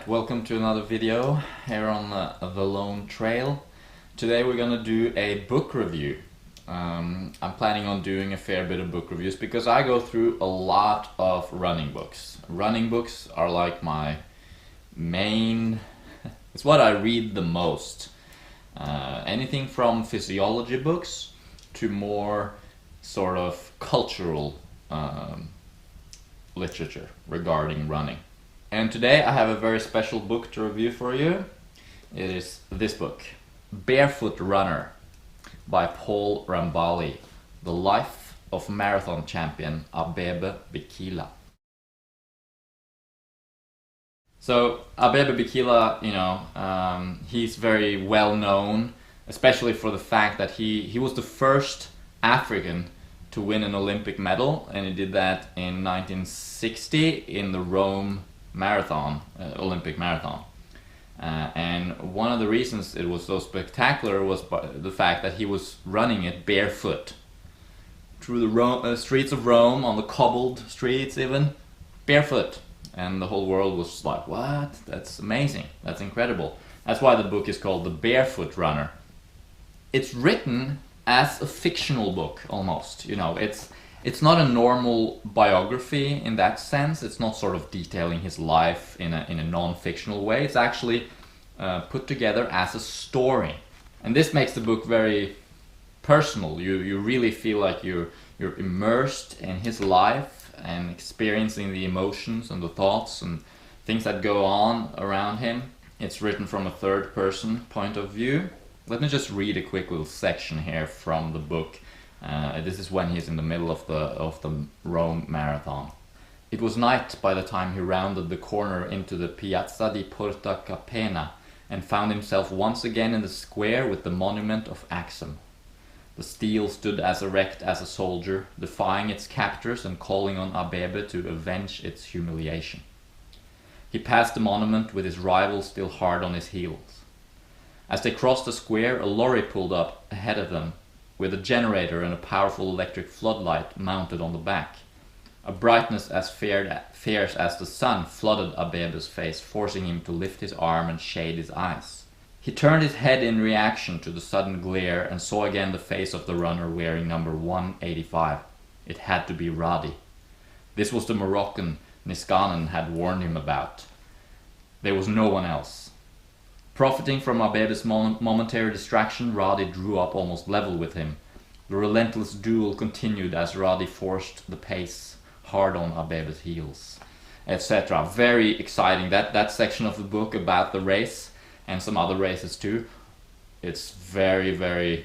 Alright, welcome to another video here on the Lone Trail. Today we're gonna do a book review. I'm planning on doing a fair bit of book reviews because I go through a lot of running books. Running books are like my main... it's what I read the most. Anything from physiology books to more sort of cultural literature regarding running. And today I have a very special book to review for you. It is this book, Barefoot Runner by Paul Rambali, The Life of Marathon Champion Abebe Bikila. So Abebe Bikila, he's very well known, especially for the fact that he was the first African to win an Olympic medal, and he did that in 1960 in the Rome marathon, Olympic marathon. And one of the reasons it was so spectacular was the fact that he was running it barefoot through the streets of Rome, on the cobbled streets even, barefoot. And the whole world was like, what? That's amazing, that's incredible. That's why the book is called The Barefoot Runner. It's written as a fictional book, almost. It's not a normal biography in that sense. It's not sort of detailing his life in a non-fictional way. It's actually put together as a story, and this makes the book very personal. You really feel like you're immersed in his life and experiencing the emotions and the thoughts and things that go on around him. It's written from a third-person point of view. Let me just read a quick little section here from the book. This is when he's in the middle of the Rome marathon. It was night by the time he rounded the corner into the Piazza di Porta Capena and found himself once again in the square with the monument of Axum. The steel stood as erect as a soldier, defying its captors and calling on Abebe to avenge its humiliation. He passed the monument with his rival still hard on his heels. As they crossed the square, a lorry pulled up ahead of them, with a generator and a powerful electric floodlight mounted on the back. A brightness as fierce as the sun flooded Abebe's face, forcing him to lift his arm and shade his eyes. He turned his head in reaction to the sudden glare and saw again the face of the runner wearing number 185. It had to be Radi. This was the Moroccan Niskanen had warned him about. There was no one else. Profiting from Abebe's momentary distraction, Radi drew up almost level with him. The relentless duel continued as Radi forced the pace hard on Abebe's heels, etc. Very exciting. That section of the book about the race and some other races too, it's very, very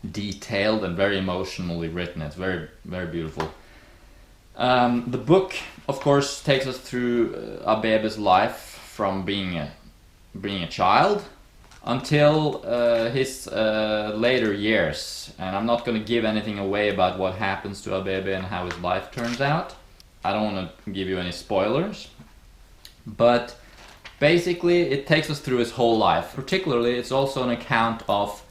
detailed and very emotionally written. It's very, very beautiful. The book, of course, takes us through Abebe's life from being a child until his later years, and I'm not going to give anything away about what happens to Abebe and how his life turns out. I don't want to give you any spoilers, but basically it takes us through his whole life. Particularly, it's also an account of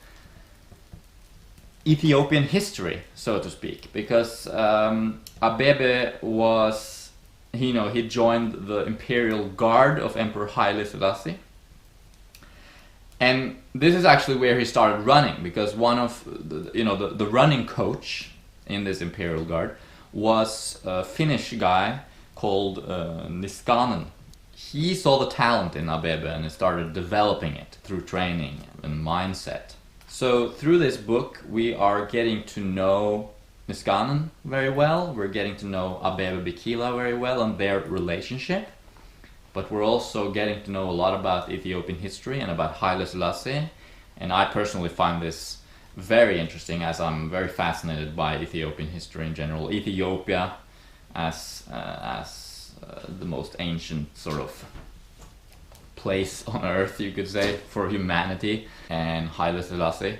Ethiopian history, so to speak, because Abebe was, he joined the imperial guard of Emperor Haile Selassie. And this is actually where he started running, because one of the running coach in this imperial guard was a Finnish guy called Niskanen. He saw the talent in Abebe and he started developing it through training and mindset. So through this book we are getting to know Niskanen very well, we're getting to know Abebe Bikila very well and their relationship. But we're also getting to know a lot about Ethiopian history and about Haile Selassie. And I personally find this very interesting, as I'm very fascinated by Ethiopian history in general. Ethiopia as the most ancient sort of place on earth, you could say, for humanity. And Haile Selassie,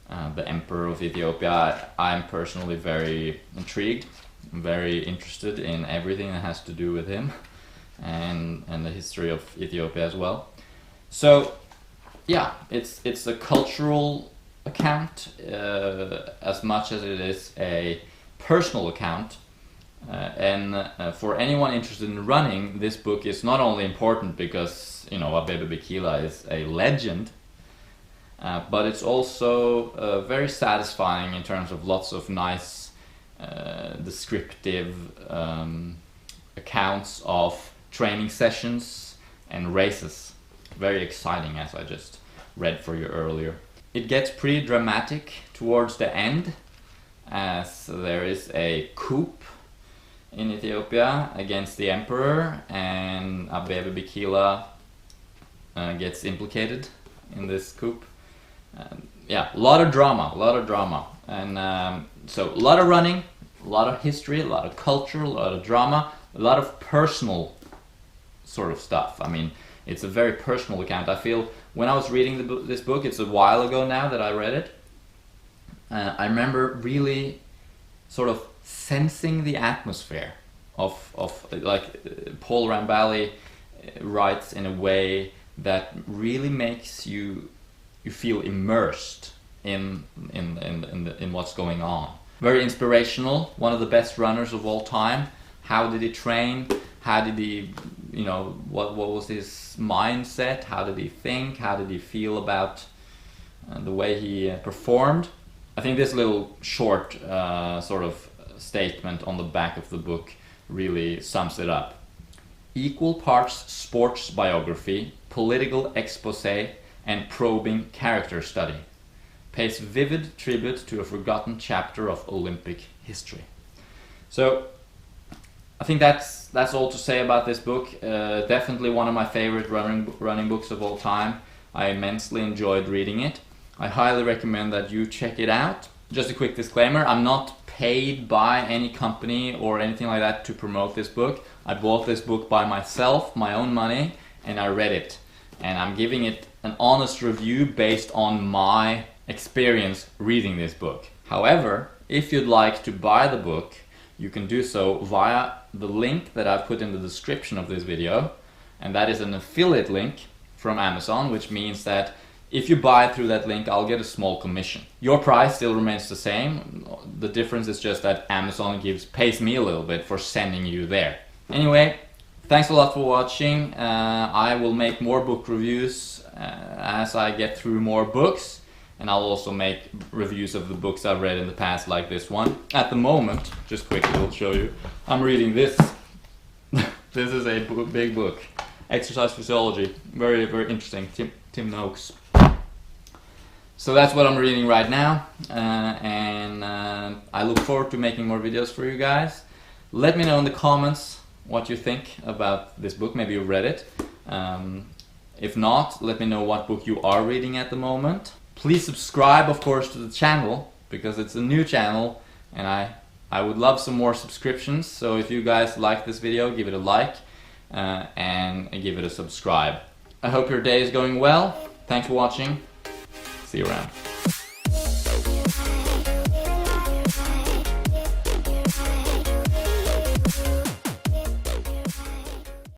the emperor of Ethiopia. I'm personally very intrigued. I'm very interested in everything that has to do with him. And the history of Ethiopia as well. So yeah, it's a cultural account as much as it is a personal account For anyone interested in running, this book is not only important because, you know, Abebe Bikila is a legend, but it's also very satisfying in terms of lots of nice descriptive accounts of training sessions and races. Very exciting, as I just read for you earlier. It gets pretty dramatic towards the end, as there is a coup in Ethiopia against the emperor, and Abebe Bikila gets implicated in this coup. Yeah, a lot of drama, and so a lot of running, a lot of history, a lot of culture, a lot of drama, a lot of personal sort of stuff. I mean, it's a very personal account. I feel when I was reading this book, it's a while ago now that I read it, I remember really sort of sensing the atmosphere of like Paul Rambali writes in a way that really makes you feel immersed in what's going on. Very inspirational, one of the best runners of all time. How did he train? How did he, you know, what was his mindset? How did he think? How did he feel about the way he performed? I think this little short sort of statement on the back of the book really sums it up. Equal parts sports biography, political expose, and probing character study. Pays vivid tribute to a forgotten chapter of Olympic history. So I think that's all to say about this book. Definitely one of my favorite running books of all time. I immensely enjoyed reading it. I highly recommend that you check it out. Just a quick disclaimer, I'm not paid by any company or anything like that to promote this book. I bought this book by myself, my own money, and I read it. And I'm giving it an honest review based on my experience reading this book. However, if you'd like to buy the book, you can do so via the link that I've put in the description of this video, and that is an affiliate link from Amazon, which means that if you buy through that link, I'll get a small commission. Your price still remains the same. The difference is just that Amazon pays me a little bit for sending you there. Anyway, thanks a lot for watching. I will make more book reviews as I get through more books, and I'll also make reviews of the books I've read in the past, like this one. At the moment, just quickly I'll show you, I'm reading this. This is a big book, Exercise Physiology, very, very interesting, Tim Noakes. So that's what I'm reading right now, and I look forward to making more videos for you guys. Let me know in the comments what you think about this book. Maybe you read it. If not, let me know what book you are reading at the moment. Please subscribe, of course, to the channel, because it's a new channel, and I would love some more subscriptions. So if you guys like this video, give it a like and give it a subscribe. I hope your day is going well. Thanks for watching. See you around.